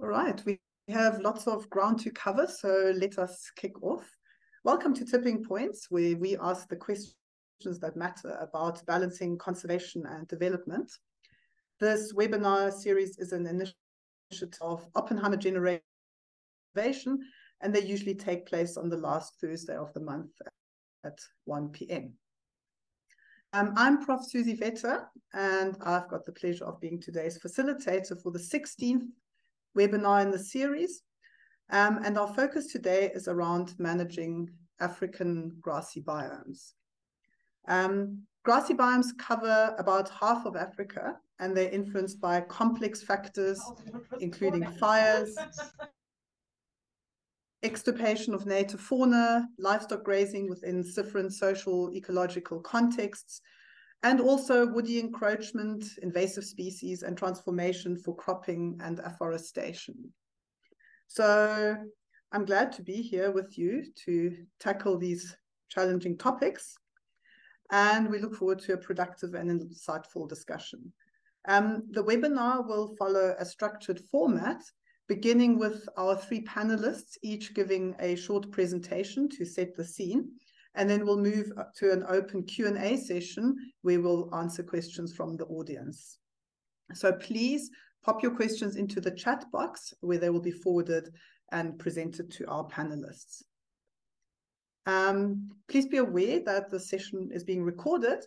All right, we have lots of ground to cover, so let us kick off. Welcome to Tipping Points, where we ask the questions that matter about balancing conservation and development. This webinar series is an initiative of Oppenheimer Generation, and they usually take place on the last Thursday of the month at 1 p.m. I'm Prof. Susanne Vetter, and I've got the pleasure of being today's facilitator for the 16th webinar in the series. And our focus today is around managing African grassy biomes. Grassy biomes cover about half of Africa, and they're influenced by complex factors, including fires, extirpation of native fauna, livestock grazing within different social ecological contexts, and also woody encroachment, invasive species, and transformation for cropping and afforestation. So I'm glad to be here with you to tackle these challenging topics, and we look forward to a productive and insightful discussion. The webinar will follow a structured format, beginning with our three panelists, each giving a short presentation to set the scene. And then we'll move up to an open Q&A session where we'll answer questions from the audience. So please pop your questions into the chat box where they will be forwarded and presented to our panelists. Please be aware that the session is being recorded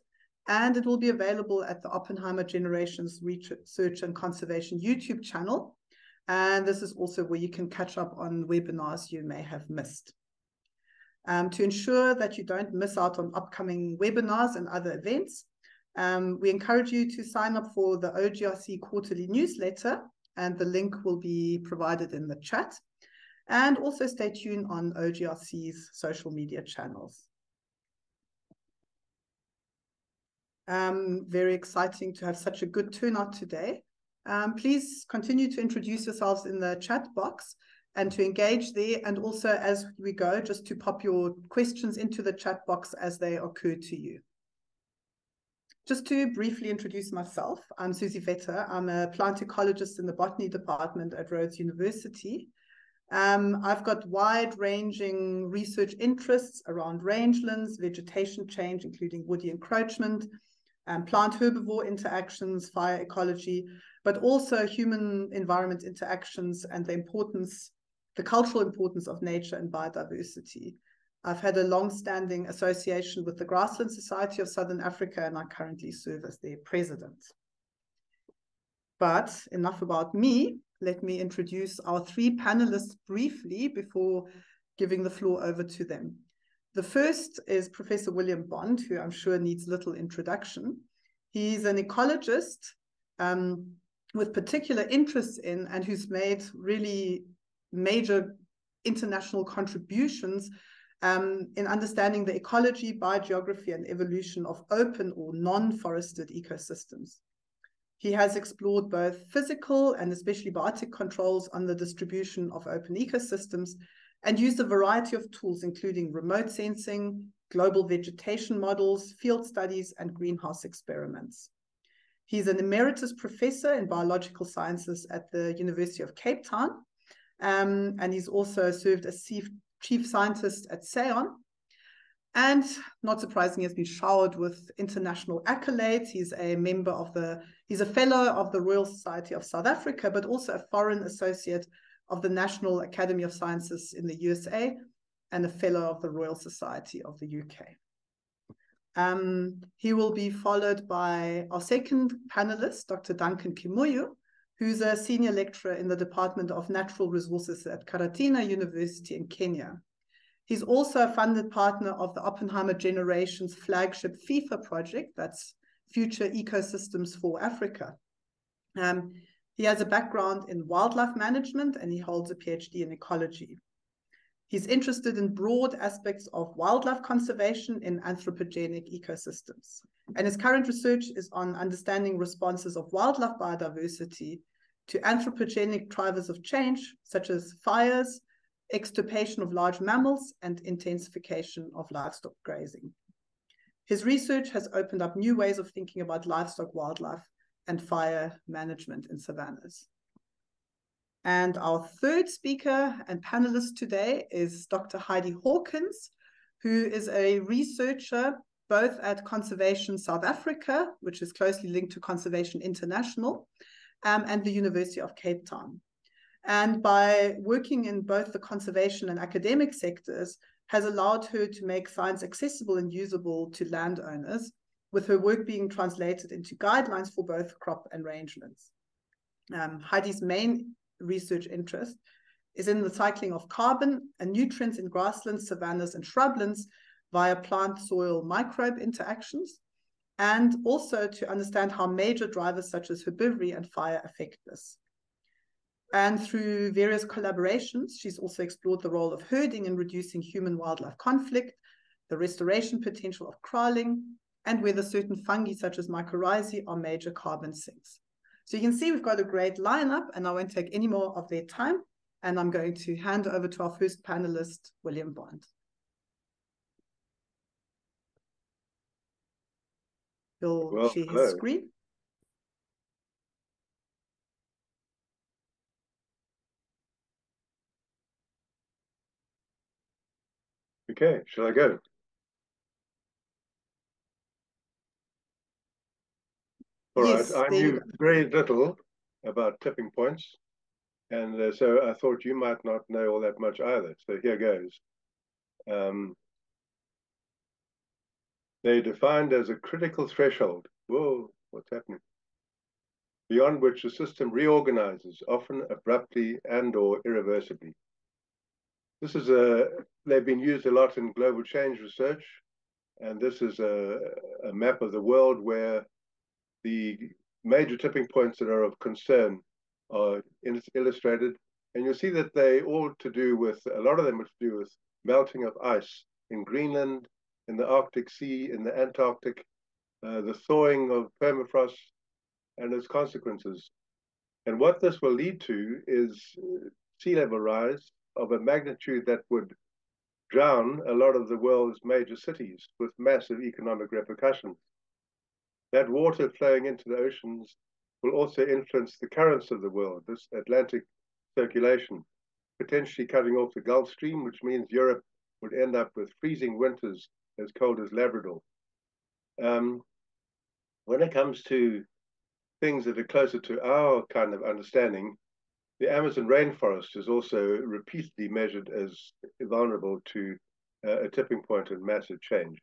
and it will be available at the Oppenheimer Generations Research and Conservation YouTube channel. And this is also where you can catch up on webinars you may have missed. To ensure that you don't miss out on upcoming webinars and other events, we encourage you to sign up for the OGRC quarterly newsletter, and the link will be provided in the chat. And also stay tuned on OGRC's social media channels. Very exciting to have such a good turnout today. Please continue to introduce yourselves in the chat box and to engage there, and also as we go, just to pop your questions into the chat box as they occur to you. Just to briefly introduce myself, I'm Susanne Vetter. I'm a plant ecologist in the Botany Department at Rhodes University. I've got wide-ranging research interests around rangelands, vegetation change, including woody encroachment, plant-herbivore interactions, fire ecology, but also human-environment interactions and the cultural importance of nature and biodiversity. I've had a long-standing association with the Grassland Society of Southern Africa, and I currently serve as their president. But enough about me. Let me introduce our three panelists briefly before giving the floor over to them. The first is Professor William Bond, who I'm sure needs little introduction. He's an ecologist with particular interests in and who's made really major international contributions in understanding the ecology, biogeography, and evolution of open or non-forested ecosystems. He has explored both physical and especially biotic controls on the distribution of open ecosystems and used a variety of tools, including remote sensing, global vegetation models, field studies, and greenhouse experiments. He's an emeritus professor in biological sciences at the University of Cape Town, and he's also served as chief scientist at SAON. And not surprisingly, has been showered with international accolades. He's a fellow of the Royal Society of South Africa, but also a foreign associate of the National Academy of Sciences in the USA and a fellow of the Royal Society of the UK. He will be followed by our second panelist, Dr. Duncan Kimuyu, who's a senior lecturer in the Department of Natural Resources at Karatina University in Kenya. He's also a funded partner of the Oppenheimer Generations flagship FIFA project, that's Future Ecosystems for Africa. He has a background in wildlife management and he holds a PhD in ecology. He's interested in broad aspects of wildlife conservation in anthropogenic ecosystems. And his current research is on understanding responses of wildlife biodiversity to anthropogenic drivers of change, such as fires, extirpation of large mammals, and intensification of livestock grazing. His research has opened up new ways of thinking about livestock, wildlife, and fire management in savannas. And our third speaker and panelist today is Dr. Heidi Hawkins, who is a researcher both at Conservation South Africa, which is closely linked to Conservation International, and the University of Cape Town. And by working in both the conservation and academic sectors, has allowed her to make science accessible and usable to landowners, with her work being translated into guidelines for both crop and rangelands. Heidi's main research interest is in the cycling of carbon and nutrients in grasslands, savannas, and shrublands via plant-soil microbe interactions, and also to understand how major drivers such as herbivory and fire affect this. And through various collaborations, she's also explored the role of herding in reducing human-wildlife conflict, the restoration potential of kraling, and whether certain fungi such as mycorrhizae are major carbon sinks. So you can see we've got a great lineup, and I won't take any more of their time, and I'm going to hand over to our first panelist, William Bond. He'll share his screen. Okay, shall I go? All right, I knew very little about tipping points, and so I thought you might not know all that much either. So here goes. They're defined as a critical threshold. Whoa, what's happening? Beyond which the system reorganizes, often abruptly and/or irreversibly. This is they've been used a lot in global change research, and this is a map of the world where the major tipping points that are of concern are illustrated, and you'll see that they all to do with, a lot of them are to do with melting of ice in Greenland, in the Arctic Sea, in the Antarctic, the thawing of permafrost and its consequences. And what this will lead to is sea level rise of a magnitude that would drown a lot of the world's major cities with massive economic repercussions. That water flowing into the oceans will also influence the currents of the world, this Atlantic circulation, potentially cutting off the Gulf Stream, which means Europe would end up with freezing winters as cold as Labrador. When it comes to things that are closer to our kind of understanding, the Amazon rainforest is also repeatedly measured as vulnerable to a tipping point and massive change.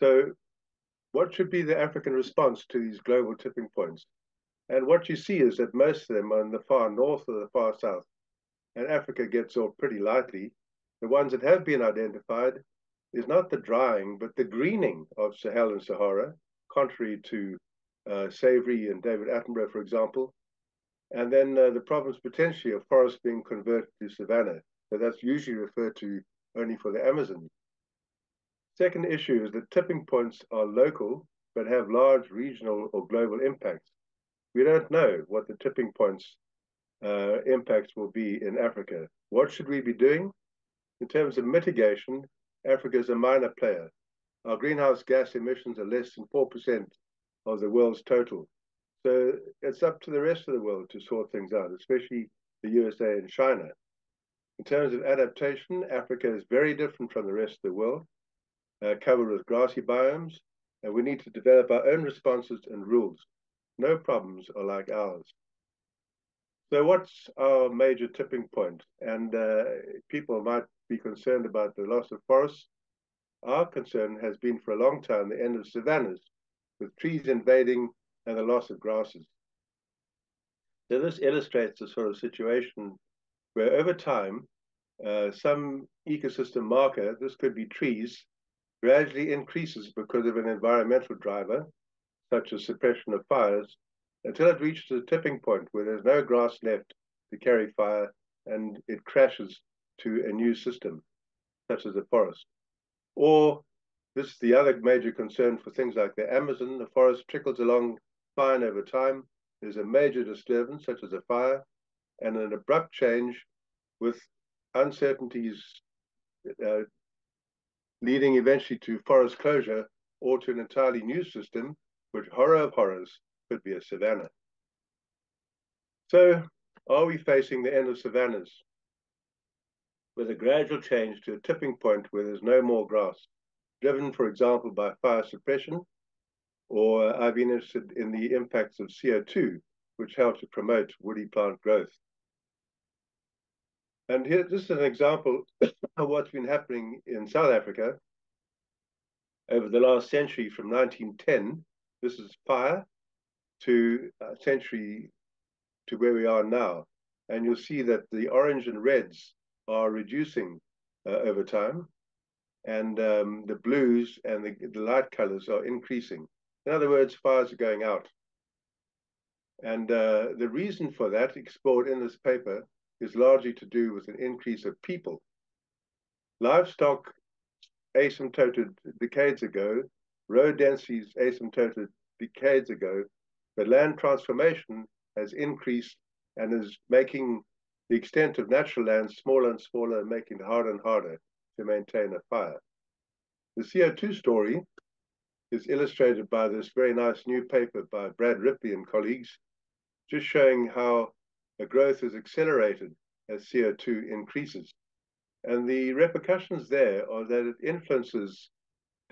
So what should be the African response to these global tipping points? And what you see is that most of them are in the far north or the far south, and Africa gets off pretty lightly. The ones that have been identified is not the drying, but the greening of Sahel and Sahara, contrary to Savory and David Attenborough, for example. And then the problems potentially of forests being converted to savanna. So that's usually referred to only for the Amazon. Second issue is that tipping points are local, but have large regional or global impacts. We don't know what the tipping points impacts will be in Africa. What should we be doing? In terms of mitigation, Africa is a minor player. Our greenhouse gas emissions are less than 4% of the world's total. So it's up to the rest of the world to sort things out, especially the USA and China. In terms of adaptation, Africa is very different from the rest of the world, covered with grassy biomes, and we need to develop our own responses and rules. No problems are like ours. So what's our major tipping point? And people might be concerned about the loss of forests. Our concern has been for a long time the end of savannas, with trees invading and the loss of grasses. So this illustrates the sort of situation where over time, some ecosystem marker, this could be trees, gradually increases because of an environmental driver, such as suppression of fires, until it reaches a tipping point where there's no grass left to carry fire and it crashes to a new system, such as a forest. Or this is the other major concern for things like the Amazon. The forest trickles along fine over time. There's a major disturbance, such as a fire, and an abrupt change with uncertainties leading eventually to forest closure or to an entirely new system, which, horror of horrors, could be a savanna. So Are we facing the end of savannas with a gradual change to a tipping point where there's no more grass, driven, for example, by fire suppression? Or I've been interested in the impacts of CO2, which help to promote woody plant growth. And here, this is an example of what's been happening in South Africa over the last century from 1910. This is fire to a century to where we are now. And you'll see that the orange and reds are reducing over time. And the blues and the light colors are increasing. In other words, fires are going out. And the reason for that, explored in this paper, is largely to do with an increase of people. Livestock asymptoted decades ago, road densities asymptoted decades ago, but land transformation has increased and is making the extent of natural land smaller and smaller, and making it harder and harder to maintain a fire. The CO2 story is illustrated by this very nice new paper by Brad Ripley and colleagues, just showing how the growth is accelerated as CO2 increases. And the repercussions there are that it influences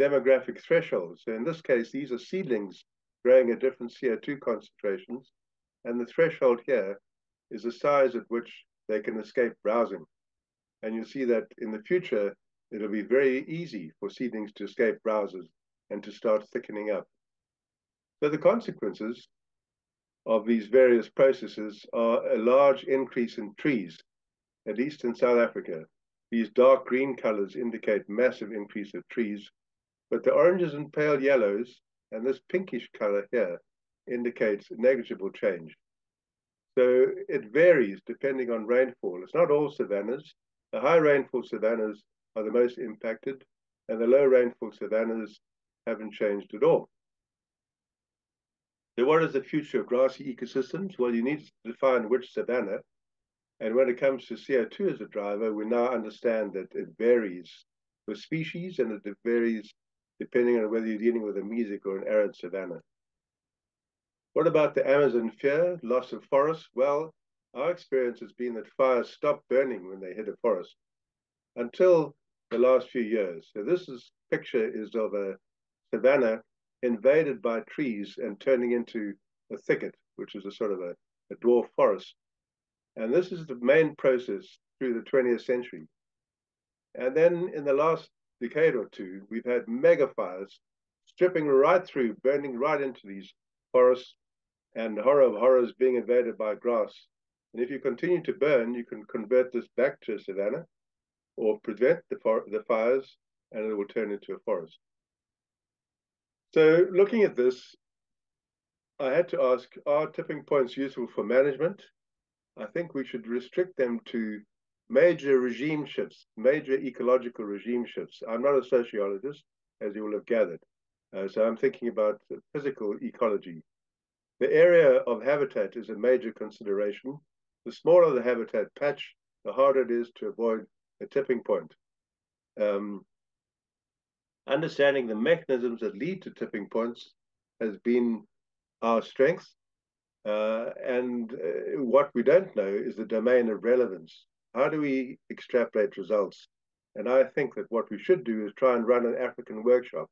demographic thresholds. So in this case, these are seedlings growing at different CO2 concentrations, and the threshold here is the size at which they can escape browsing. And you'll see that in the future, it'll be very easy for seedlings to escape browsers and to start thickening up. So the consequences of these various processes are a large increase in trees, at least in South Africa. These dark green colors indicate massive increase of trees, but the oranges and pale yellows and this pinkish color here indicates negligible change. So it varies depending on rainfall. It's not all savannas. The high rainfall savannas are the most impacted, and the low rainfall savannas haven't changed at all. So what is the future of grassy ecosystems? Well, you need to define which savanna. And when it comes to CO2 as a driver, we now understand that it varies with species, and it varies depending on whether you're dealing with a mesic or an arid savanna. What about the Amazon fear, loss of forest? Well, our experience has been that fires stop burning when they hit a forest until the last few years. So this picture is of a savanna invaded by trees and turning into a thicket, which is a sort of a dwarf forest. And this is the main process through the 20th century. And then in the last decade or two, we've had mega fires stripping right through, burning right into these forests, and the horror of horrors, being invaded by grass. And if you continue to burn, you can convert this back to a savanna or prevent the fires, and it will turn into a forest. So looking at this, I had to ask, are tipping points useful for management? I think we should restrict them to major regime shifts, major ecological regime shifts. I'm not a sociologist, as you will have gathered. So I'm thinking about physical ecology. The area of habitat is a major consideration. The smaller the habitat patch, the harder it is to avoid a tipping point. Understanding the mechanisms that lead to tipping points has been our strength. And what we don't know is the domain of relevance. How do we extrapolate results? And I think that what we should do is try and run an African workshop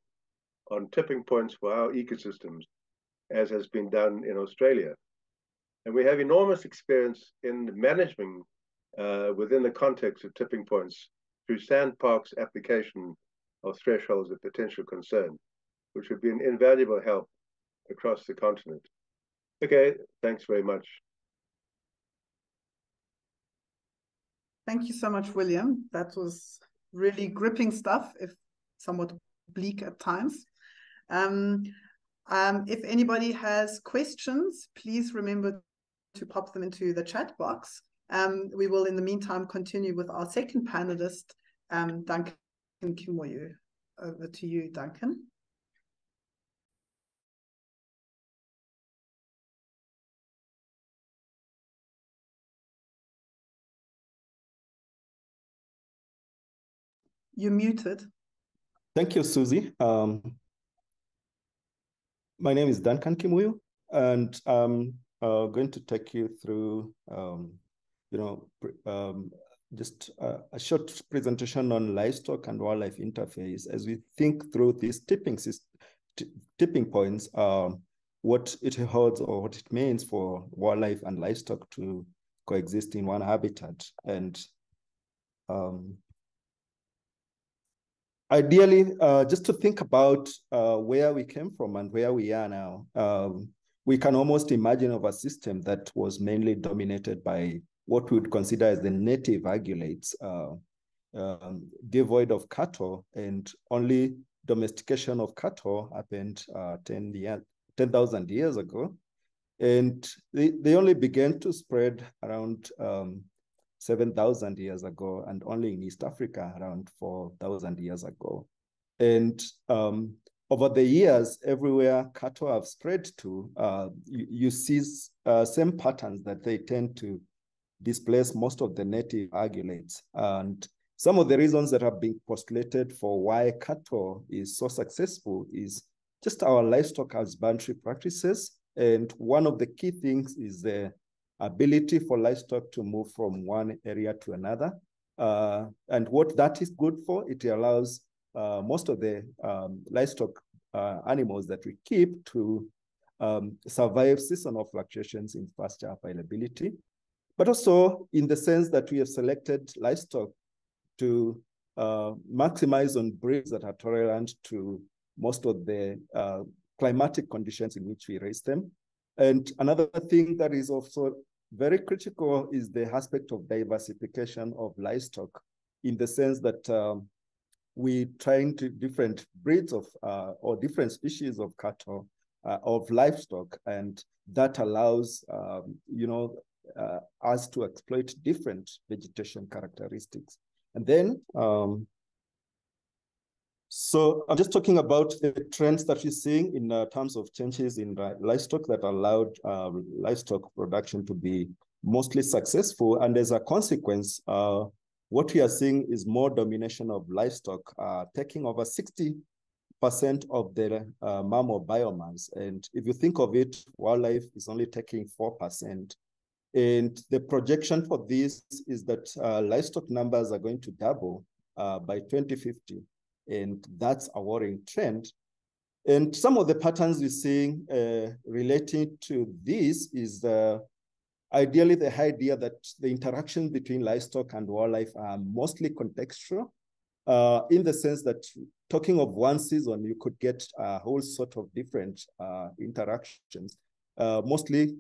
on tipping points for our ecosystems, as has been done in Australia. And we have enormous experience in managing within the context of tipping points through Sandpark's application of thresholds of potential concern, which would be an invaluable help across the continent. Okay, thanks very much. Thank you so much, William. That was really gripping stuff, if somewhat bleak at times. If anybody has questions, please remember to pop them into the chat box. We will, in the meantime, continue with our second panelist, Duncan Kimoyo. Over to you, Duncan. You're muted. Thank you, Susie. My name is Duncan Kimoyo, and going to take you through, just a short presentation on livestock and wildlife interface as we think through these tipping points, what it holds or what it means for wildlife and livestock to coexist in one habitat. And ideally, just to think about where we came from and where we are now, we can almost imagine of a system that was mainly dominated by what we would consider as the native ungulates, devoid of cattle, and only domestication of cattle happened 10,000 years ago. And they only began to spread around 7,000 years ago, and only in East Africa around 4,000 years ago. And over the years, everywhere cattle have spread to, you see same patterns that they tend to displace most of the native ungulates. And some of the reasons that have been postulated for why cattle is so successful is just our livestock husbandry practices. And one of the key things is the ability for livestock to move from one area to another. And what that is good for, it allows most of the livestock animals that we keep to survive seasonal fluctuations in pasture availability, but also in the sense that we have selected livestock to maximize on breeds that are tolerant to most of the climatic conditions in which we raise them. And another thing that is also very critical is the aspect of diversification of livestock, in the sense that we trying to different breeds of or different species of cattle, of livestock, and that allows us to exploit different vegetation characteristics. And then, so I'm just talking about the trends that we're seeing in terms of changes in livestock that allowed livestock production to be mostly successful. And as a consequence, what we are seeing is more domination of livestock, taking over 60% of the mammal biomass. And if you think of it, wildlife is only taking 4%. And the projection for this is that livestock numbers are going to double by 2050. And that's a worrying trend. And some of the patterns we're seeing relating to this is ideally the idea that the interaction between livestock and wildlife are mostly contextual, in the sense that talking of one season, you could get a whole sort of different interactions, mostly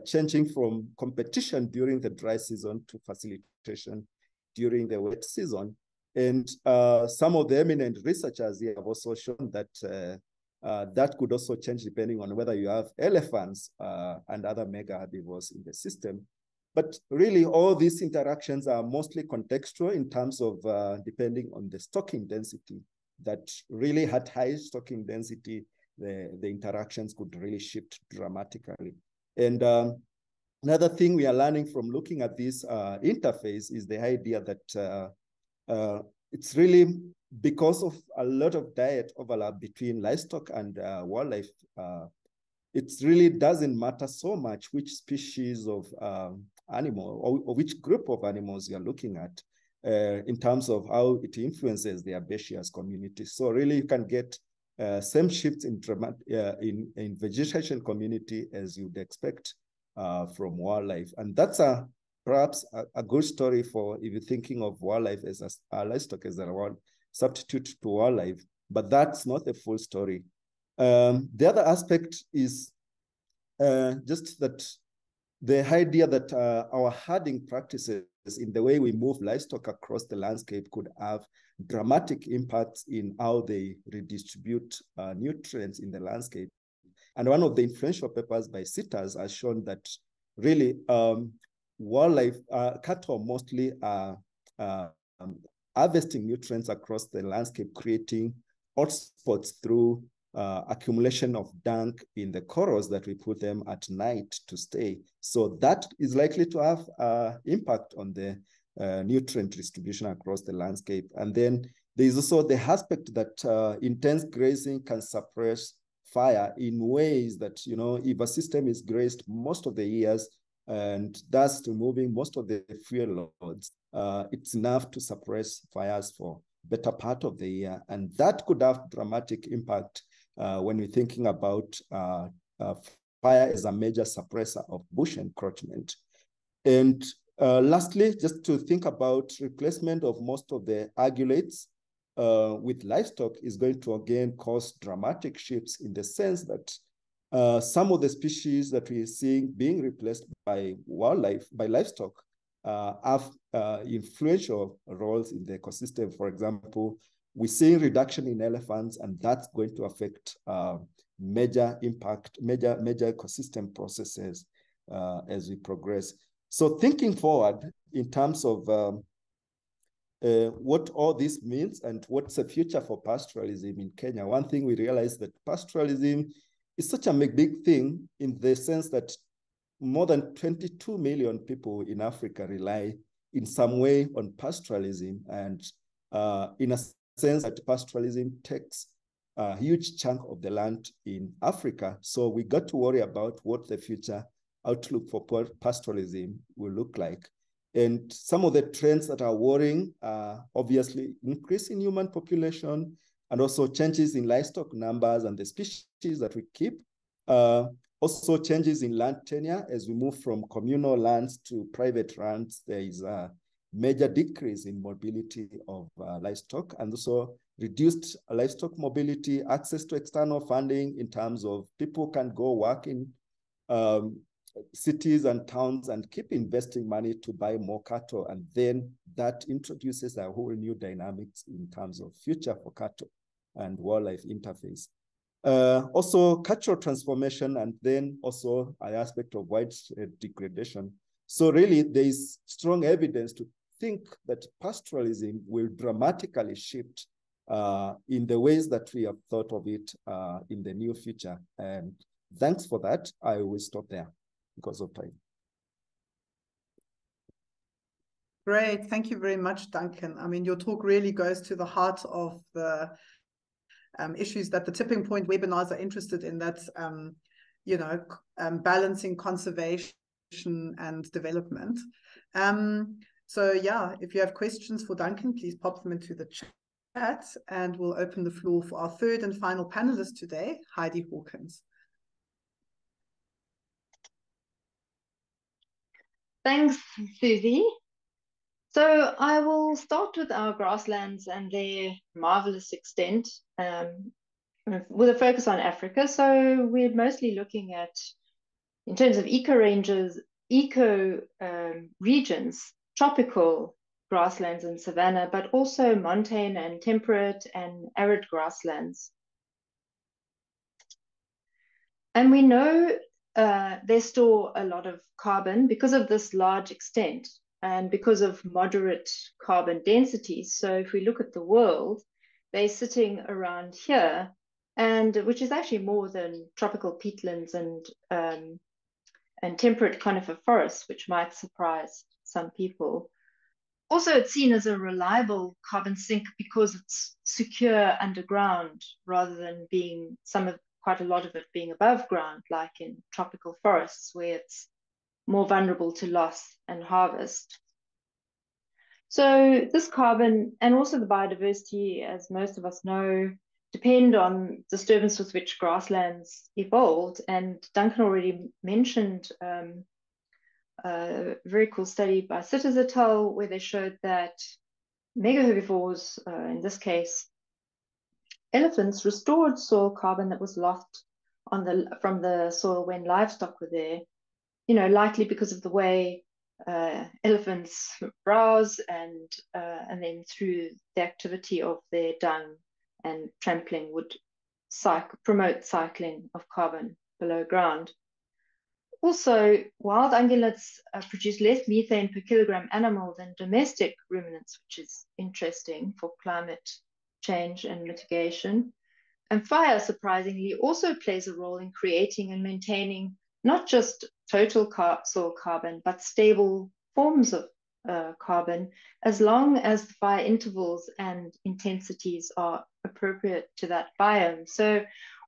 changing from competition during the dry season to facilitation during the wet season. And some of the eminent researchers here have also shown that that could also change depending on whether you have elephants and other mega herbivores in the system. But really, all these interactions are mostly contextual in terms of depending on the stocking density, that really at high stocking density, the interactions could really shift dramatically. And another thing we are learning from looking at this interface is the idea that it's really because of a lot of diet overlap between livestock and wildlife. It really doesn't matter so much which species of animal or which group of animals you're looking at in terms of how it influences the herbaceous community. So really you can get same shifts in vegetation community as you'd expect from wildlife. And that's perhaps a good story for if you're thinking of wildlife as livestock as a substitute to wildlife, but that's not the full story. The other aspect is just that the idea that our herding practices in the way we move livestock across the landscape could have dramatic impacts in how they redistribute nutrients in the landscape. And one of the influential papers by Sitters has shown that really wildlife, cattle mostly are harvesting nutrients across the landscape, creating hotspots through accumulation of dung in the corals that we put them at night to stay. So that is likely to have impact on the nutrient distribution across the landscape. And then there's also the aspect that intense grazing can suppress fire in ways that, you know, if a system is grazed most of the years and thus removing most of the fuel loads, it's enough to suppress fires for better part of the year. And that could have dramatic impact when we're thinking about fire as a major suppressor of bush encroachment. And lastly, just to think about replacement of most of the ungulates with livestock is going to again cause dramatic shifts in the sense that some of the species that we're seeing being replaced by livestock have influential roles in the ecosystem. For example, we're seeing reduction in elephants, and that's going to affect major ecosystem processes as we progress. So thinking forward in terms of what all this means and what's the future for pastoralism in Kenya, one thing we realize that pastoralism is such a big thing in the sense that more than 22 million people in Africa rely in some way on pastoralism, and in a sense that pastoralism takes a huge chunk of the land in Africa. So we got to worry about what the future outlook for pastoralism will look like. And some of the trends that are worrying are obviously increase in human population and also changes in livestock numbers and the species that we keep. Also changes in land tenure as we move from communal lands to private lands. There is a major decrease in mobility of livestock, and also reduced livestock mobility, access to external funding in terms of people can go work in cities and towns and keep investing money to buy more cattle. And then that introduces a whole new dynamics in terms of future for cattle and wildlife interface. Also cultural transformation, and then also an aspect of widespread degradation. So really there is strong evidence to think that pastoralism will dramatically shift in the ways that we have thought of it in the near future. And thanks for that. I will stop there because of time. Great. Thank you very much, Duncan. I mean, your talk really goes to the heart of the issues that the Tipping Point webinars are interested in. That's, you know, balancing conservation and development. So yeah, if you have questions for Duncan, please pop them into the chat, and we'll open the floor for our third and final panelist today, Heidi Hawkins. Thanks, Susie. So I will start with our grasslands and their marvelous extent, with a focus on Africa. So we're mostly looking at, in terms of eco-ranges, regions, tropical grasslands and savanna, but also montane and temperate and arid grasslands. And we know they store a lot of carbon because of this large extent and because of moderate carbon densities. So if we look at the world, they're sitting around here, and which is actually more than tropical peatlands and temperate conifer forests, which might surprise some people. Also, it's seen as a reliable carbon sink because it's secure underground rather than being quite a lot of it being above ground, like in tropical forests where it's more vulnerable to loss and harvest. So this carbon and also the biodiversity, as most of us know, depend on disturbance with which grasslands evolved. And Duncan already mentioned a very cool study by Sitters et al., where they showed that mega-herbivores, in this case elephants, restored soil carbon that was lost from the soil when livestock were there, you know, likely because of the way elephants browse and then through the activity of their dung and trampling would promote cycling of carbon below ground. Also, wild ungulates produce less methane per kilogram animal than domestic ruminants, which is interesting for climate change and mitigation. And fire, surprisingly, also plays a role in creating and maintaining not just total soil carbon, but stable forms of carbon, as long as the fire intervals and intensities are appropriate to that biome. So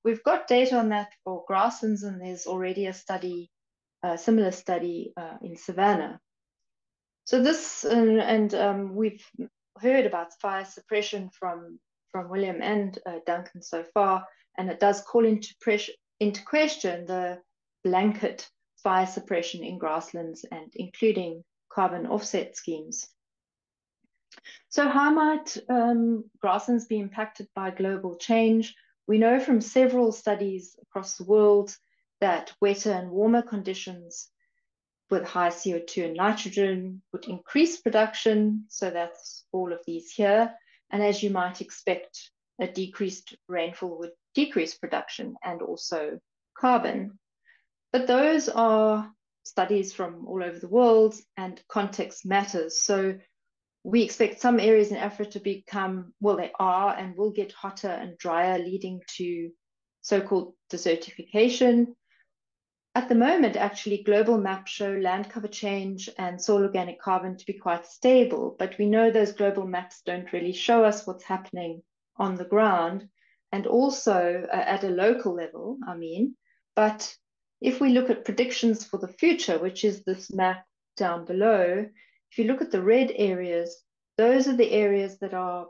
we've got data on that for grasslands, and there's already a study, a similar study in Savannah. So this, we've heard about fire suppression from William and Duncan so far, and it does call into question the blanket fire suppression in grasslands, and including carbon offset schemes. So how might grasslands be impacted by global change? We know from several studies across the world that wetter and warmer conditions with high CO2 and nitrogen would increase production. So that's all of these here. And as you might expect, a decreased rainfall would decrease production and also carbon. But those are studies from all over the world, and context matters. So we expect some areas in Africa to become, well, they are and will get hotter and drier, leading to so-called desertification. At the moment, actually, global maps show land cover change and soil organic carbon to be quite stable, but we know those global maps don't really show us what's happening on the ground, and also at a local level, I mean. But if we look at predictions for the future, which is this map down below, if you look at the red areas, those are the areas that are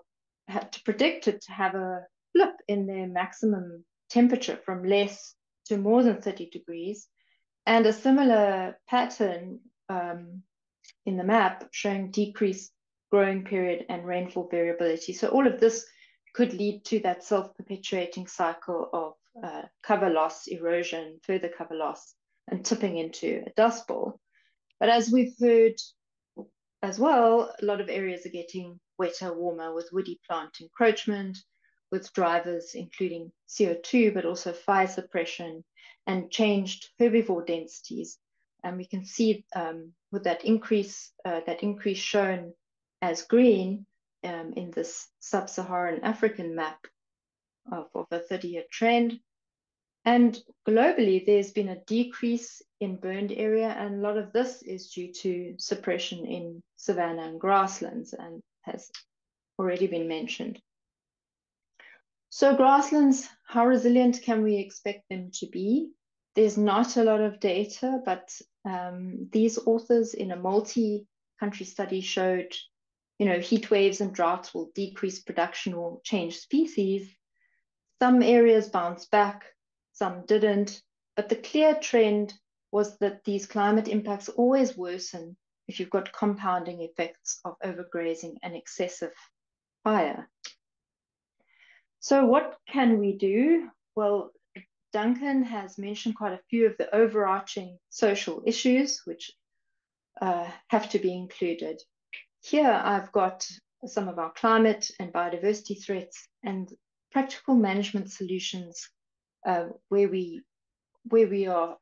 predicted to have a flip in their maximum temperature from less to more than 30 degrees, and a similar pattern in the map showing decreased growing period and rainfall variability. So all of this could lead to that self-perpetuating cycle of cover loss, erosion, further cover loss, and tipping into a dust bowl. But as we've heard as well, a lot of areas are getting wetter, warmer, with woody plant encroachment, with drivers including CO2, but also fire suppression and changed herbivore densities. And we can see with that increase shown as green in this sub-Saharan African map of a 30-year trend. And globally, there's been a decrease in burned area, and a lot of this is due to suppression in savanna and grasslands, and has already been mentioned. So grasslands, how resilient can we expect them to be? There's not a lot of data, but these authors in a multi-country study showed, heat waves and droughts will decrease production or change species. Some areas bounced back, some didn't, but the clear trend was that these climate impacts always worsen if you've got compounding effects of overgrazing and excessive fire. So what can we do? Well, Duncan has mentioned quite a few of the overarching social issues which have to be included. Here I've got some of our climate and biodiversity threats and practical management solutions where we are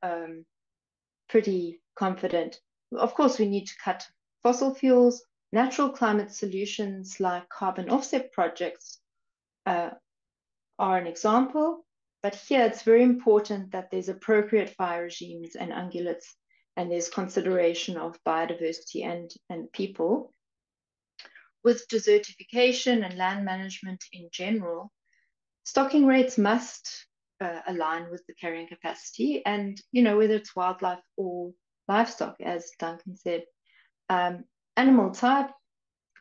pretty confident. Of course, we need to cut fossil fuels. Natural climate solutions like carbon offset projects are an example, but here it's very important that there's appropriate fire regimes and ungulates, and there's consideration of biodiversity and people. With desertification and land management in general, stocking rates must align with the carrying capacity, and whether it's wildlife or livestock, as Duncan said. Animal type,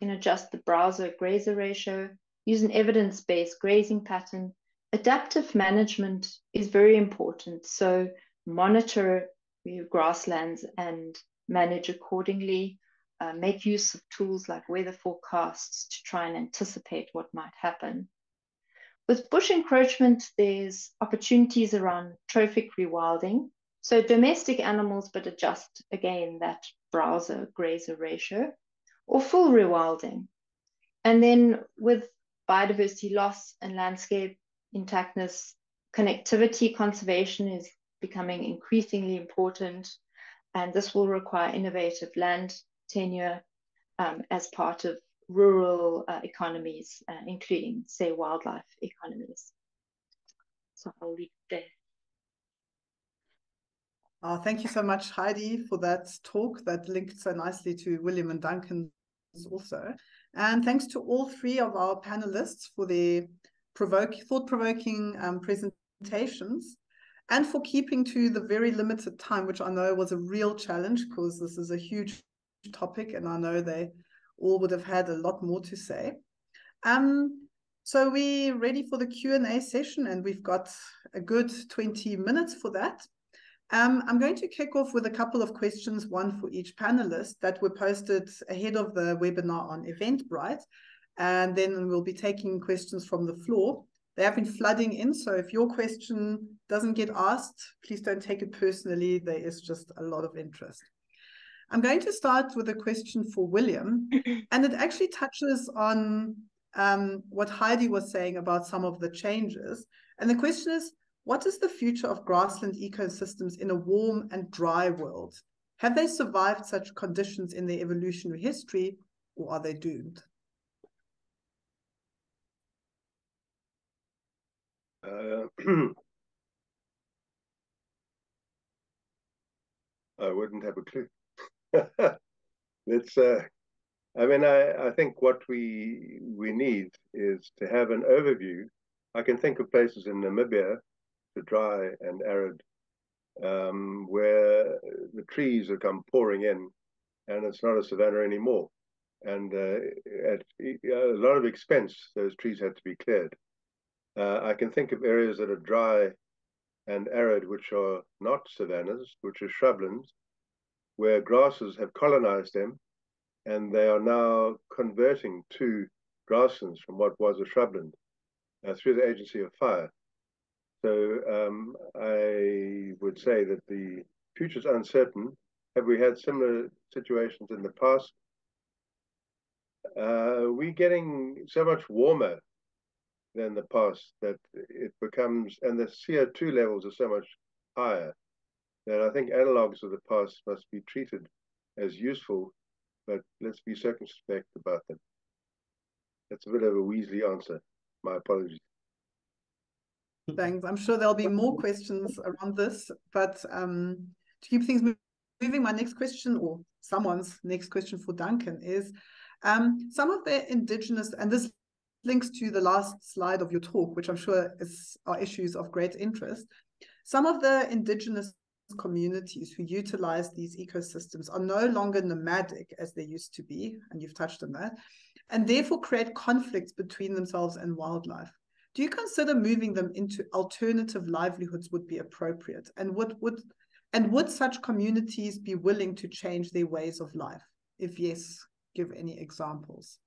adjust the browser-grazer ratio, use an evidence-based grazing pattern. Adaptive management is very important, so monitor your grasslands and manage accordingly. Make use of tools like weather forecasts to try and anticipate what might happen. With bush encroachment, there's opportunities around trophic rewilding. So domestic animals, but adjust again that browser-grazer ratio, or full rewilding. And then with biodiversity loss and landscape intactness, connectivity conservation is becoming increasingly important, and this will require innovative land tenure as part of rural economies, including, say, wildlife economies. So I'll leave it there. Thank you so much, Heidi, for that talk that linked so nicely to William and Duncan's also. And thanks to all three of our panelists for their thought-provoking presentations. presentations and for keeping to the very limited time, which I know was a real challenge because this is a huge topic and I know they all would have had a lot more to say. So we're ready for the Q&A session and we've got a good 20 minutes for that. I'm going to kick off with a couple of questions, one for each panelist, that were posted ahead of the webinar on Eventbrite. And then we'll be taking questions from the floor. They have been flooding in, so if your question doesn't get asked, please don't take it personally. There is just a lot of interest. I'm going to start with a question for William, and it actually touches on what Heidi was saying about some of the changes. And the question is, what is the future of grassland ecosystems in a warm and dry world? Have they survived such conditions in their evolutionary history, or are they doomed? I wouldn't have a clue. It's I mean, I think what we need is to have an overview. I can think of places in Namibia, the dry and arid, where the trees have come pouring in, and it's not a savanna anymore. And at a lot of expense, those trees had to be cleared. I can think of areas that are dry and arid, which are not savannas, which are shrublands, where grasses have colonized them, and they are now converting to grasslands from what was a shrubland through the agency of fire. So I would say that the future is uncertain. Have we had similar situations in the past? We're getting so much warmer than the past that it becomes, and the CO2 levels are so much higher that I think analogs of the past must be treated as useful, but let's be circumspect about them. That's a bit of a Weasley answer. My apologies. Thanks. I'm sure there'll be more questions around this, but to keep things moving, my next question, or someone's next question for Duncan, is some of the indigenous, and this links to the last slide of your talk, which I'm sure are issues of great interest. Some of the indigenous communities who utilize these ecosystems are no longer nomadic as they used to be, and you've touched on that, and therefore create conflicts between themselves and wildlife. Do you consider moving them into alternative livelihoods would be appropriate? And would such communities be willing to change their ways of life? If yes, give any examples.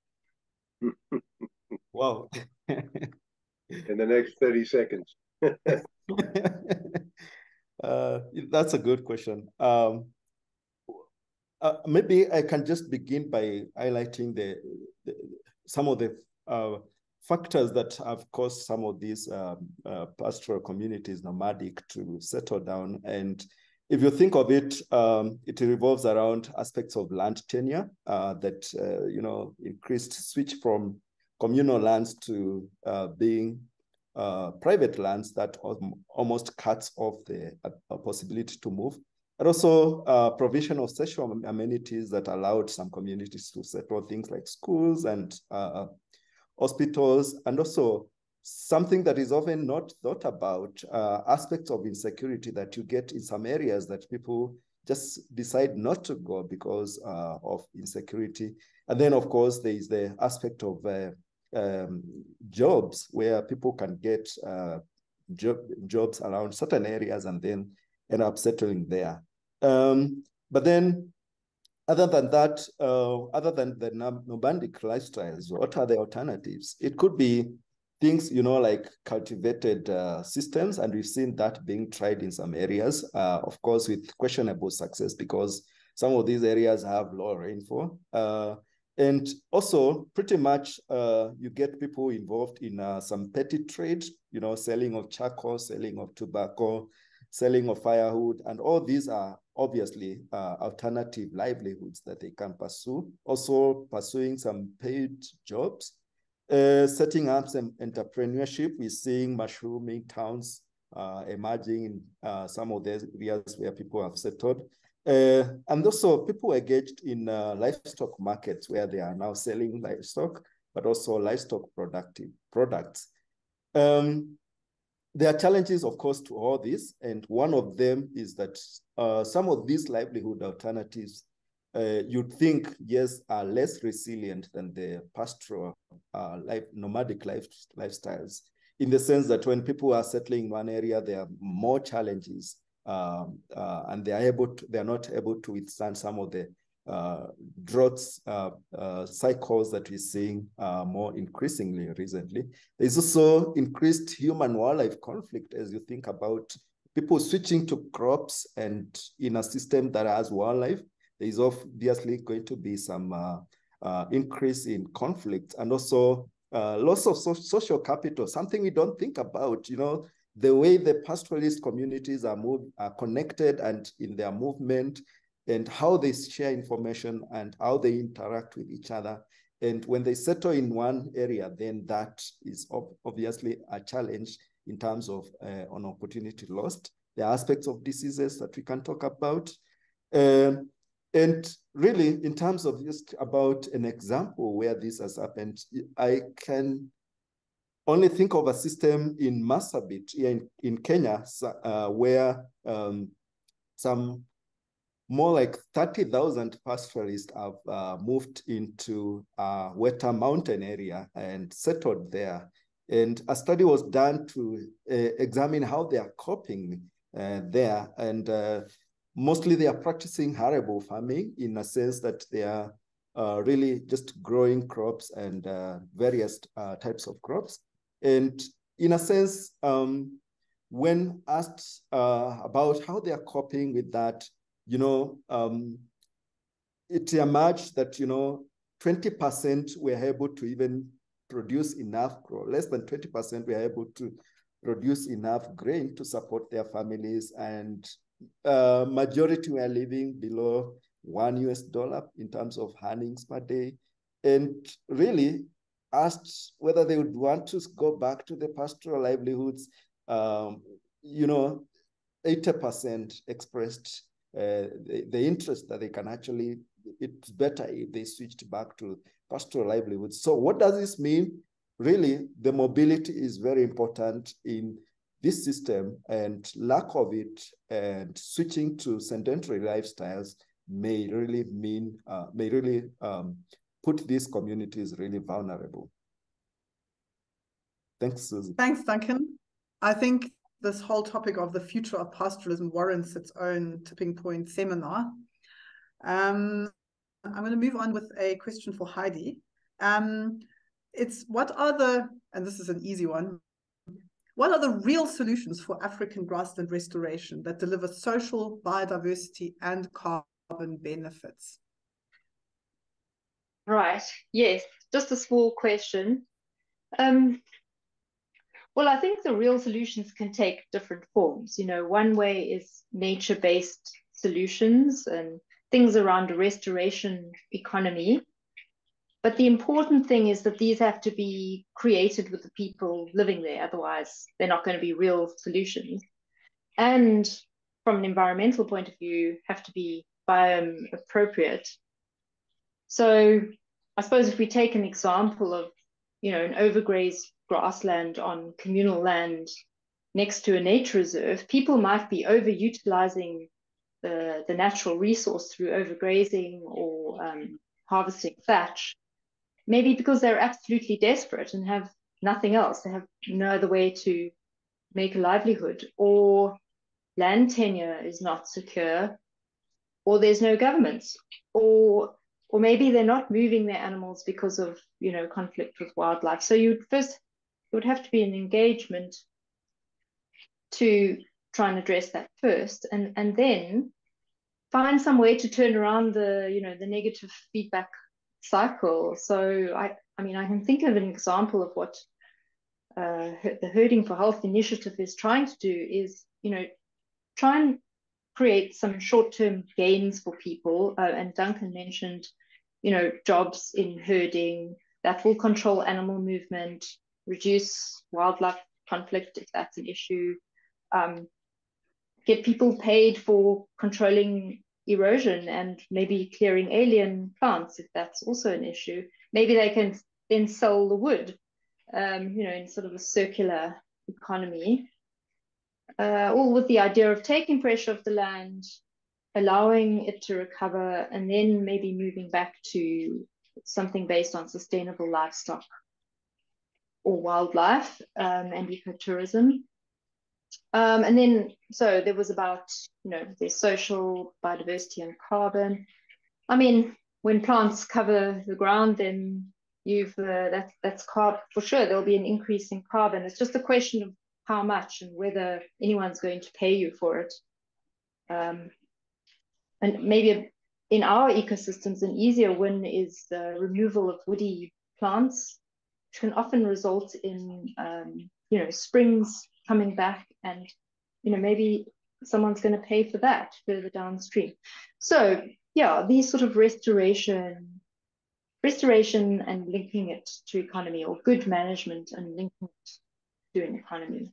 Wow. In the next 30 seconds. That's a good question. Maybe I can just begin by highlighting some of the factors that have caused some of these pastoral communities, nomadic, to settle down. And if you think of it, it revolves around aspects of land tenure that, increased switch from communal lands to being private lands that almost cuts off the possibility to move. And also provision of social amenities that allowed some communities to settle, things like schools and hospitals, and also something that is often not thought about, aspects of insecurity that you get in some areas that people just decide not to go because of insecurity. And then, of course, there is the aspect of jobs, where people can get jobs around certain areas and then end up settling there. But then, other than that, other than the nomadic lifestyles, what are the alternatives? It could be things, like cultivated systems, and we've seen that being tried in some areas, of course, with questionable success, because some of these areas have low rainfall. And also, pretty much, you get people involved in some petty trade, selling of charcoal, selling of tobacco, selling of firewood, and all these are obviously alternative livelihoods that they can pursue. Also pursuing some paid jobs, setting up some entrepreneurship. We're seeing mushrooming towns emerging in some of the areas where people have settled. And also people engaged in livestock markets, where they are now selling livestock, but also livestock productive products. there are challenges, of course, to all this. And one of them is that some of these livelihood alternatives, you'd think, yes, are less resilient than the pastoral nomadic lifestyles, in the sense that when people are settling in one area, there are more challenges, and they're not able to withstand some of the droughts cycles that we're seeing more increasingly recently. There's also increased human-wildlife conflict as you think about people switching to crops, and in a system that has wildlife, there is obviously going to be some increase in conflict, and also loss of social capital, something we don't think about. You know, the way the pastoralist communities are connected and in their movement, and how they share information and how they interact with each other. And when they settle in one area, then that is obviously a challenge in terms of an opportunity lost. There are aspects of diseases that we can talk about. And really, in terms of just about an example where this has happened, I can only think of a system in Marsabit in Kenya, where some more like 30,000 pastoralists have moved into a wetter mountain area and settled there. And a study was done to examine how they are coping there. And mostly they are practicing arable farming, in a sense that they are really just growing crops and various types of crops. And in a sense, when asked about how they are coping with that, you know, it emerged that, you know, 20% were able to even produce enough, less than 20% were able to produce enough grain to support their families, and majority were living below $1 in terms of earnings per day. And really asked whether they would want to go back to the pastoral livelihoods, you know, 80% expressed the interest that they can actually, it's better if they switched back to pastoral livelihoods. So what does this mean? Really, the mobility is very important in this system, and lack of it and switching to sedentary lifestyles may really mean, put these communities really vulnerable. Thanks, Susie. Thanks, Duncan. I think this whole topic of the future of pastoralism warrants its own tipping point seminar. I'm going to move on with a question for Heidi. It's what are the, and this is an easy one, what are the real solutions for African grassland restoration that deliver social, biodiversity, and carbon benefits? Right, yes, just a small question. Well, I think the real solutions can take different forms. You know, one way is nature-based solutions and things around a restoration economy. But the important thing is that these have to be created with the people living there. Otherwise, they're not going to be real solutions. And from an environmental point of view, have to be biome appropriate. So I suppose if we take an example of, you know, an overgrazed grassland on communal land next to a nature reserve, people might be overutilizing the natural resource through overgrazing or harvesting thatch, maybe because they're absolutely desperate and have nothing else. They have no other way to make a livelihood, or land tenure is not secure, or there's no governments, or maybe they're not moving their animals because of, you know, conflict with wildlife. So it would have to be an engagement to try and address that first, and then find some way to turn around the, you know, the negative feedback cycle. So I mean, I can think of an example of what the Herding for Health initiative is trying to do is, you know, try and create some short-term gains for people. And Duncan mentioned, you know, jobs in herding that will control animal movement, reduce wildlife conflict if that's an issue, get people paid for controlling erosion and maybe clearing alien plants if that's also an issue. Maybe they can then sell the wood, you know, in sort of a circular economy. all with the idea of taking pressure off the land, allowing it to recover, and then maybe moving back to something based on sustainable livestock or wildlife and ecotourism. And then, so there was about, there's social, biodiversity, and carbon. I mean, when plants cover the ground, then that's carbon for sure. There'll be an increase in carbon. It's just a question of how much and whether anyone's going to pay you for it. And maybe in our ecosystems, an easier win is the removal of woody plants, which can often result in, springs coming back, and, maybe someone's going to pay for that further downstream. So, yeah, these sort of restoration and linking it to economy, or good management and linking it to an economy.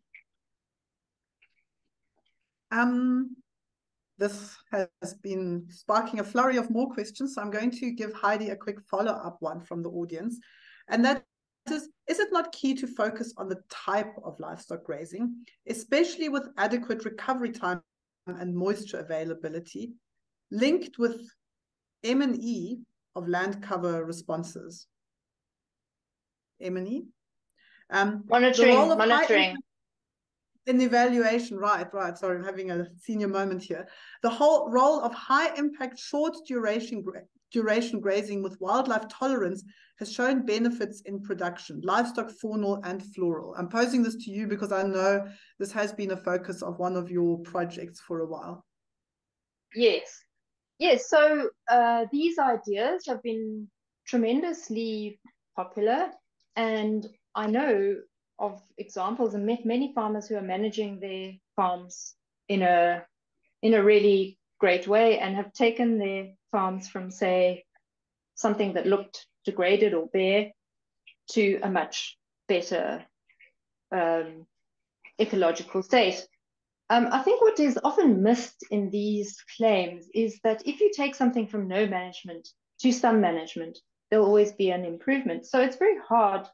This has been sparking a flurry of more questions, so I'm going to give Heidi a quick follow-up one from the audience. And that is it not key to focus on the type of livestock grazing, especially with adequate recovery time and moisture availability, linked with M&E of land cover responses? M&E? Monitoring. In evaluation, right. Sorry, I'm having a senior moment here. The whole role of high impact, short duration grazing with wildlife tolerance has shown benefits in production, livestock, faunal, and floral. I'm posing this to you because I know this has been a focus of one of your projects for a while. Yes. So these ideas have been tremendously popular, and I know of examples and met many farmers who are managing their farms in a really great way, and have taken their farms from, say, something that looked degraded or bare to a much better ecological state. I think what is often missed in these claims is that if you take something from no management to some management, there'll always be an improvement. So it's very hard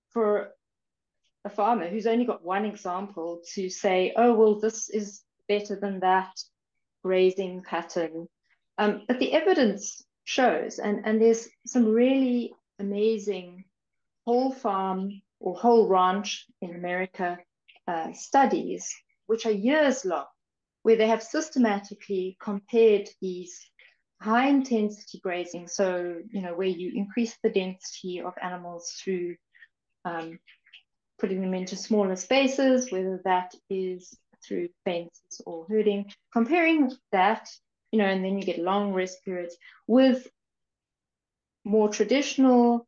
for a farmer who's only got one example to say, oh, well, this is better than that grazing pattern. But the evidence shows, and there's some really amazing whole farm or whole ranch in America studies, which are years long, where they have systematically compared these high intensity grazing, so, where you increase the density of animals through putting them into smaller spaces, whether that is through fences or herding, comparing that, and then you get long rest periods with more traditional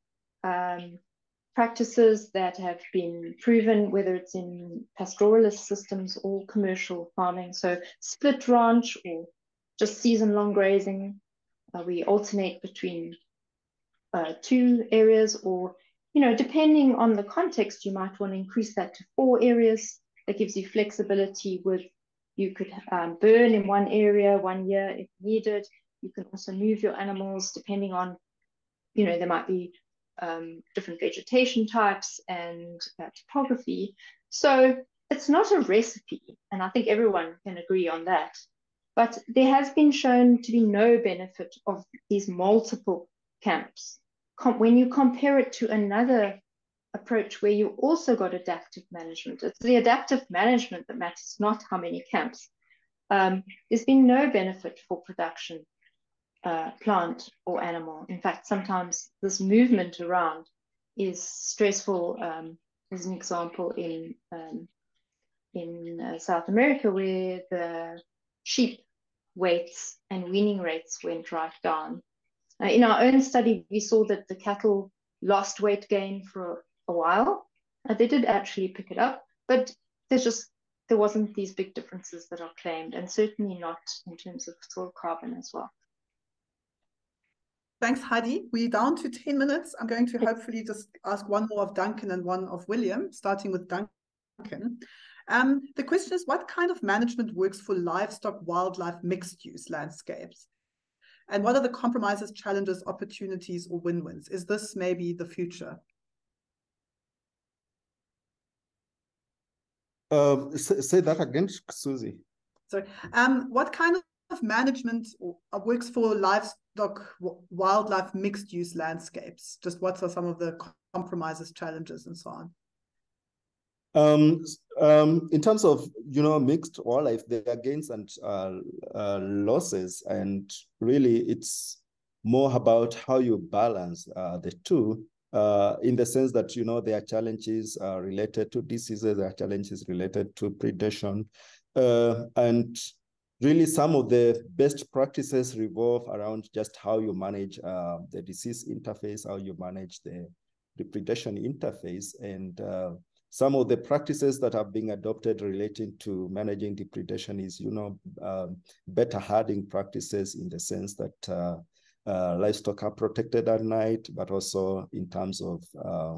practices that have been proven, whether it's in pastoralist systems or commercial farming. So split ranch or just season-long grazing. We alternate between two areas, or, depending on the context, you might want to increase that to 4 areas. That gives you flexibility with, you could burn in one area 1 year if needed. You can also move your animals depending on, there might be different vegetation types and topography. So it's not a recipe, and I think everyone can agree on that. But there has been shown to be no benefit of these multiple camps when you compare it to another approach where you also got adaptive management. It's the adaptive management that matters, not how many camps. There's been no benefit for production, plant or animal. In fact, sometimes this movement around is stressful. As an example, in South America, where the sheep weights and weaning rates went right down. In our own study, we saw that the cattle lost weight gain for a while. They did actually pick it up, but there wasn't these big differences that are claimed, and certainly not in terms of soil carbon as well. Thanks, Heidi. We're down to 10 minutes. I'm going to hopefully just ask one more of Duncan and one of William, starting with Duncan. The question is, what kind of management works for livestock, wildlife, mixed-use landscapes? And what are the compromises, challenges, opportunities, or win-wins? Is this maybe the future? Say that again, Susie. Sorry. What kind of management works for livestock, wildlife, mixed-use landscapes? Just what are some of the compromises, challenges, and so on? In terms of, mixed wildlife, there are gains and losses, and really it's more about how you balance the two, in the sense that, there are challenges related to diseases, there are challenges related to predation, and really some of the best practices revolve around just how you manage the disease interface, how you manage the predation interface, and some of the practices that are being adopted relating to managing depredation is, better herding practices, in the sense that livestock are protected at night, but also in terms of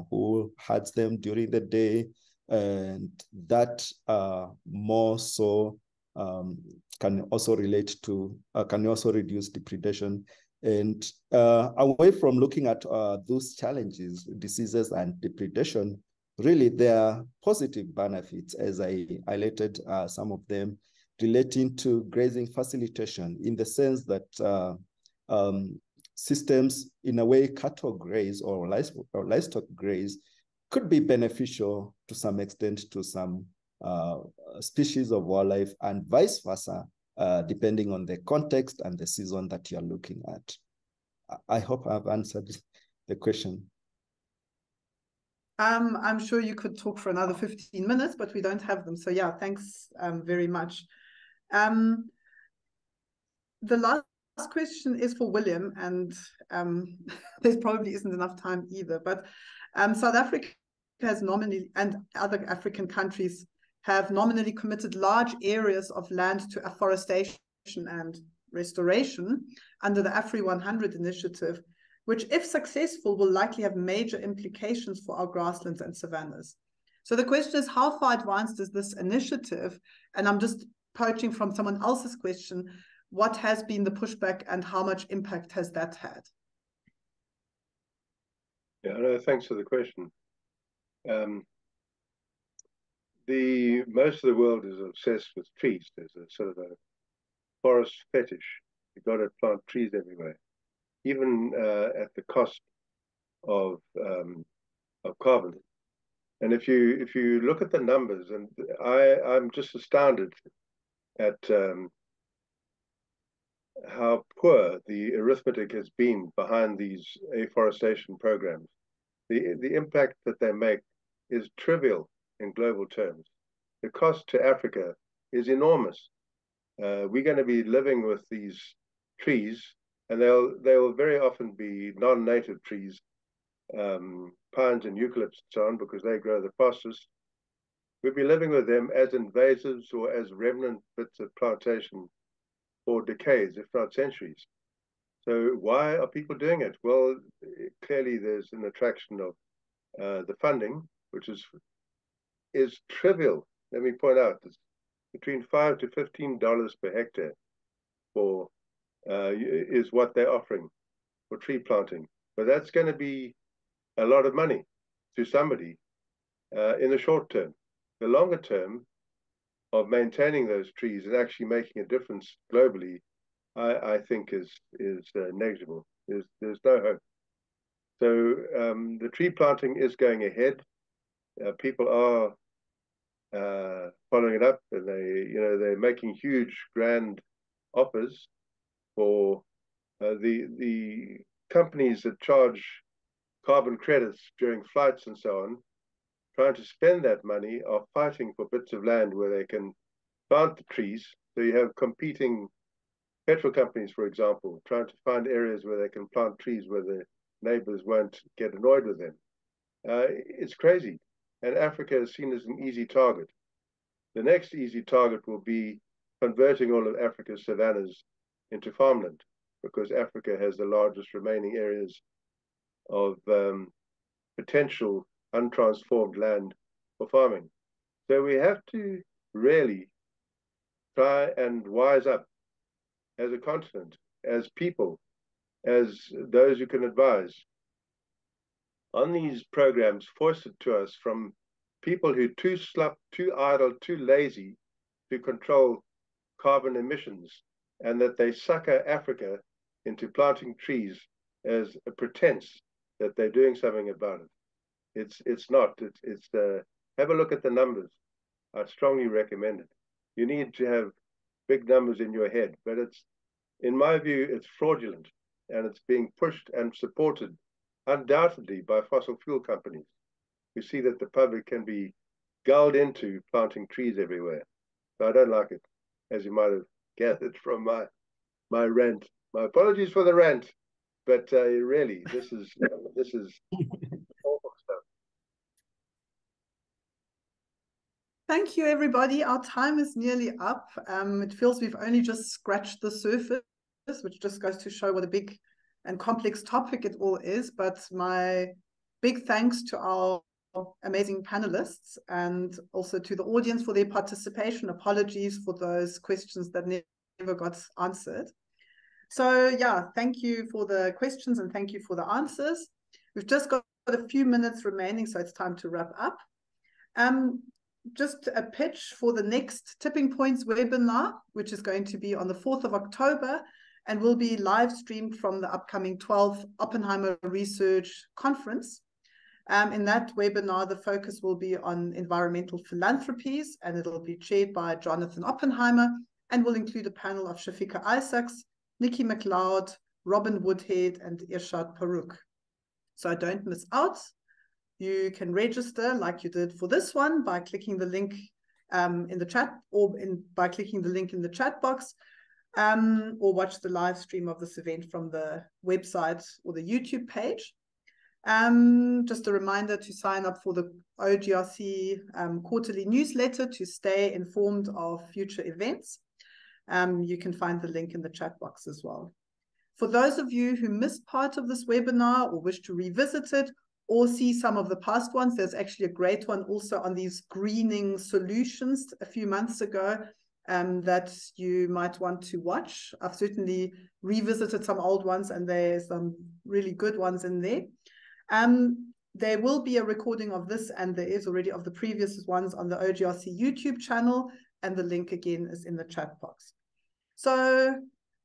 who herds them during the day, and that more so can also relate to, can also reduce depredation. And away from looking at those challenges, diseases and depredation, really, there are positive benefits, as I highlighted some of them, relating to grazing facilitation, in the sense that systems, in a way, cattle graze or livestock graze, could be beneficial to some extent to some species of wildlife, and vice versa, depending on the context and the season that you're looking at. I hope I've answered the question. I'm sure you could talk for another 15 minutes, but we don't have them. So yeah, thanks very much. The last question is for William, and there probably isn't enough time either, but South Africa has nominally, and other African countries have nominally committed large areas of land to afforestation and restoration under the AFRI-100 initiative, which, if successful, will likely have major implications for our grasslands and savannas. So the question is, how far advanced is this initiative? And I'm just poaching from someone else's question, what has been the pushback and how much impact has that had? Yeah, no, thanks for the question. Most of the world is obsessed with trees. There's a sort of a forest fetish. You've got to plant trees everywhere, even at the cost of carbon. And if you look at the numbers, and I'm just astounded at how poor the arithmetic has been behind these afforestation programs. The impact that they make is trivial in global terms. The cost to Africa is enormous. We're going to be living with these trees, and they will very often be non-native trees, pines and eucalypts and so on, because they grow the fastest. We'll be living with them as invasives or as remnant bits of plantation for decades, if not centuries. So why are people doing it? Well, clearly there's an attraction of the funding, which is trivial. Let me point out, it's between $5 to $15 per hectare for is what they're offering for tree planting. But that's going to be a lot of money to somebody in the short term. The longer term of maintaining those trees and actually making a difference globally, I think is negligible. There's no hope. So the tree planting is going ahead. People are following it up, and they're making huge, grand offers for the companies that charge carbon credits during flights and so on. Trying to spend that money are fighting for bits of land where they can plant the trees. So you have competing petrol companies, for example, trying to find areas where they can plant trees where the neighbors won't get annoyed with them. It's crazy. And Africa is seen as an easy target. The next easy target will be converting all of Africa's savannas into farmland, because Africa has the largest remaining areas of potential untransformed land for farming. So we have to really try and wise up as a continent, as people, as those who can advise on these programs foisted to us from people who too idle, too lazy to control carbon emissions, and that they sucker Africa into planting trees as a pretense that they're doing something about it. It's not. Have a look at the numbers. I strongly recommend it. You need to have big numbers in your head, but in my view, it's fraudulent, and it's being pushed and supported undoubtedly by fossil fuel companies who see that the public can be gulled into planting trees everywhere. So I don't like it, as you might have gathered from my rant. My apologies for the rant, but really, this is awful stuff. Thank you, everybody. Our time is nearly up. It feels we've only just scratched the surface, which just goes to show what a big and complex topic it all is. But my big thanks to our amazing panelists and also to the audience for their participation. Apologies for those questions that never got answered. So yeah, thank you for the questions and thank you for the answers. We've just got a few minutes remaining, so it's time to wrap up. Just a pitch for the next Tipping Points webinar, which is going to be on the 4th of October and will be live streamed from the upcoming 12th Oppenheimer Research Conference. In that webinar, the focus will be on environmental philanthropies, and it'll be chaired by Jonathan Oppenheimer and will include a panel of Shafika Isaacs, Nikki McLeod, Robin Woodhead, and Irshad Paruk. So don't miss out. You can register like you did for this one by clicking the link in the chat or by clicking the link in the chat box, or watch the live stream of this event from the website or the YouTube page. Just a reminder to sign up for the OGRC quarterly newsletter to stay informed of future events. You can find the link in the chat box as well. For those of you who missed part of this webinar or wish to revisit it or see some of the past ones, there's actually a great one also on these greening solutions a few months ago that you might want to watch. I've certainly revisited some old ones and there's some really good ones in there. There will be a recording of this, and there is already of the previous ones on the OGRC YouTube channel, and the link again is in the chat box. So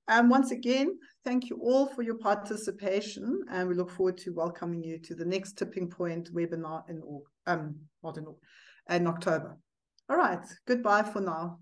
once again, thank you all for your participation, and we look forward to welcoming you to the next Tipping Point webinar in October. All right, goodbye for now.